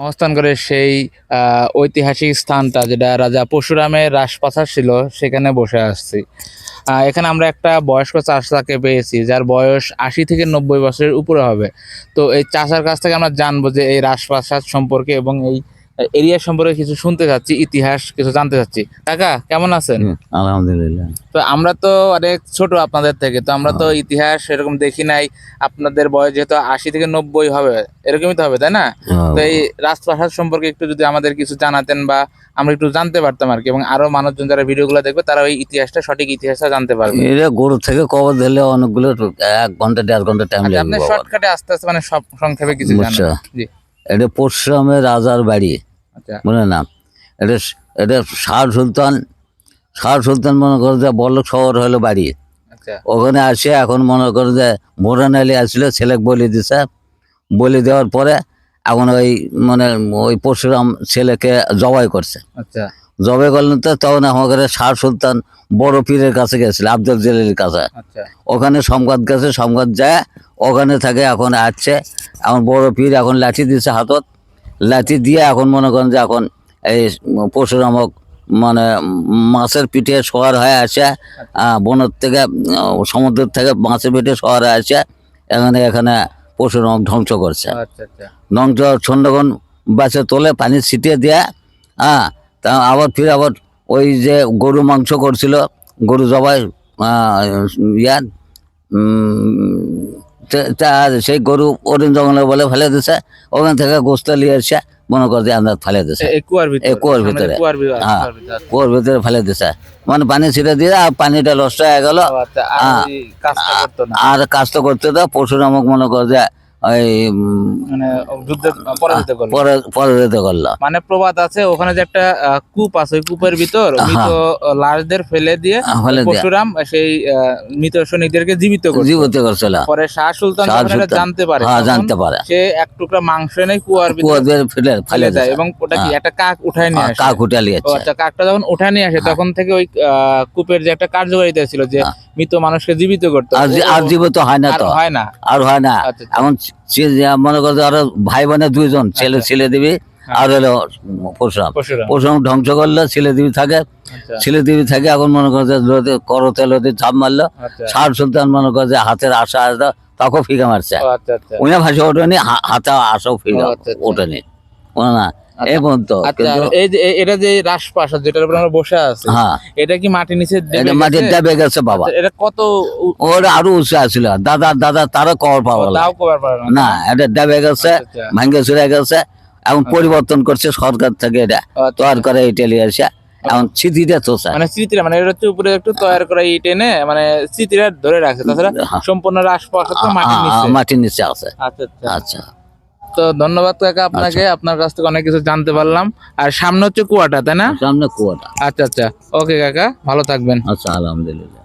অবস্থান করে সেই ঐতিহাসিক স্থানটা যেটা রাজা পরশুরামের রাজপ্রাসাদ ছিল সেখানে বসে আসছি। এখানে আমরা একটা বয়স্ক চাচাকে পেয়েছি যার বয়স 80 থেকে 90 বছরের উপরে হবে। তো এই চাচার কাছ থেকে আমরা জানবো যে এই রাজপ্রাসাদ সম্পর্কে এবং এই এরিয়া সম্পর্কে কিছু শুনতে চাচ্ছি, ইতিহাস কিছু জানতে চাচ্ছি। কাকা কেমন আছেন? আলহামদুলিল্লাহ। তো আমরা তো অনেক ছোট আপনাদের থেকে, তো আমরা তো ইতিহাস এরকম দেখি নাই। আপনাদের বয়স যেহেতু 80 থেকে 90 হবে, এরকমই তো হবে, তাই না? তো এই রাজপ্রাসাদ সম্পর্কে একটু যদি আমাদের কিছু জানাতেন বা আমরা একটু জানতে পারতাম আর কি, এবং আরো মানুষজন যারা ভিডিওগুলো দেখবে তারা ওই ইতিহাসটা, সঠিক ইতিহাসটা জানতে পারবে। এটা গরু থেকে কবর দিলে অনেকগুলো 1 ঘন্টা 1.5 ঘন্টা টাইম আচ্ছা, লাগবে আপনি শর্টকাটে আস্তে আস্তে মানে সব সংক্ষেপে কিছু জানেন। জি। এটা পরশুরামের রাজার বাড়ি, আচ্ছা বুঝলেন না? এটা এটা শাহ সুলতান মনে করে যে বল্লভ শহর হলো বাড়ি। আচ্ছা ওখানে আসে এখন মনে করে যে মোরান আলী আসলে ছেলেকে বলি দিছে, বলি দেওয়ার পরে এখন ওই মানে ওই পরশুরাম ছেলেকে জবাই করছে। আচ্ছা জবাই করলেন তো তখন আমাদের শাহ সুলতান বড় পীরের কাছে গেছিল, আব্দুল জলিলের কাছে। আচ্ছা ওখানে সংবাদ গেছে, সংবাদ যায় ওখানে থাকে, এখন আসছে। এখন বড় পীর এখন লাঠি দিছে হাতত, লাঠি দিয়ে এখন মনে করেন যে এখন এই পরশুরামক মানে মাছের পিঠে শোয়ার হয়ে আসে, বনের থেকে সমুদ্র থেকে মাছের পিঠে শোয়ার হয়ে আসে এখানে পরশুরামক ধ্বংস করছে। আচ্ছা আচ্ছা ধ্বংস সন্ধ্যখন বাসে তোলে, পানি ছিটিয়ে দেয়া। তা আবার ফির আবার ওই যে গরু মাংস করছিল, গরু জবাই ইয়ার সেই গরু অরুণ জঙ্গলে বলে ফেলে দিছে। ওখান থেকে গোস্ত নিয়ে এসে মনে করে আন্দাজ ফেলে দিছে কুয়ার ভিতরে। হ্যাঁ, কুয়ার ভিতরে ফেলে দিছে, মানে পানি ছিটে দিয়ে পানিটা নষ্ট হয়ে গেল। আর কাজটা করতে তো পরশুরামক মনে করে যে ওই মানে যুদ্ধে পরাজিত করলো। মানে প্রবাদ আছে ওখানে যে একটা কূপ আছে, ওই কূপের ভিতর মৃত লাশদের ফেলে দিয়ে পরশুরাম সেই মৃত সৈনিকদেরকে জীবিত করছিল। পরে শাহ সুলতান জানতে পারে, সে এক টুকরা মাংস এনে কুয়ার ভিতরে ফেলে দেয় এবং ওটা কি একটা কাক উঠায় নিয়ে আসে। আচ্ছা, কাকটা যখন উঠায় নিয়ে আসে তখন থেকে ওই কূপের যে একটা কার্যকারিতা ছিল যে মৃত মানুষকে জীবিত করতে, আর জীবিত হয় না, তো হয় না। এখন মনে করছে আরো ভাই বোনের 2 জন, ছেলে দিবি আর হলো পরশুরাম ধ্বংস করলো, ছেলে দিবি থাকে। এখন মনে করছে করতে লদি ঝাপ মারলো। শাহ সুলতান মনে করছে হাতের আশা তাকেও ফিকা মারছে, উনি ভাষা ওঠেনি, হাতে আশাও ফিকা ওঠেনি না। এটা যে রাজপ্রাসাদ যেটার উপর আমরা বসে আছি, এটা কি মাটির নিচে মাটির ডেবে গেছে বাবা? এটা কত ওরা আরো উঁচু আছিল, দাদা তারা কবর পাওয়া না, এটা ডেবে গেছে, ভাঙ্গে চুরে গেছে। এখন পরিবর্তন করছে সরকার থেকে, এটা তৈরি করে ইটালি আসে। এখন স্মৃতিটা চলছে, মানে স্মৃতিটা মানে এটা হচ্ছে উপরে একটু তৈরি করা ইট এনে মানে স্মৃতিটা ধরে রাখছে, তাছাড়া সম্পূর্ণ রাজপ্রাসাদ মাটির নিচে আছে। আচ্ছা আচ্ছা, তো ধন্যবাদ কাকা আপনাকে, আপনার কাছ থেকে অনেক কিছু জানতে পারলাম। আর সামনে হচ্ছে কুয়াটা, তাই না? সামনে কুয়াটা। আচ্ছা, ওকে কাকা, ভালো থাকবেন। আচ্ছা, আলহামদুলিল্লাহ।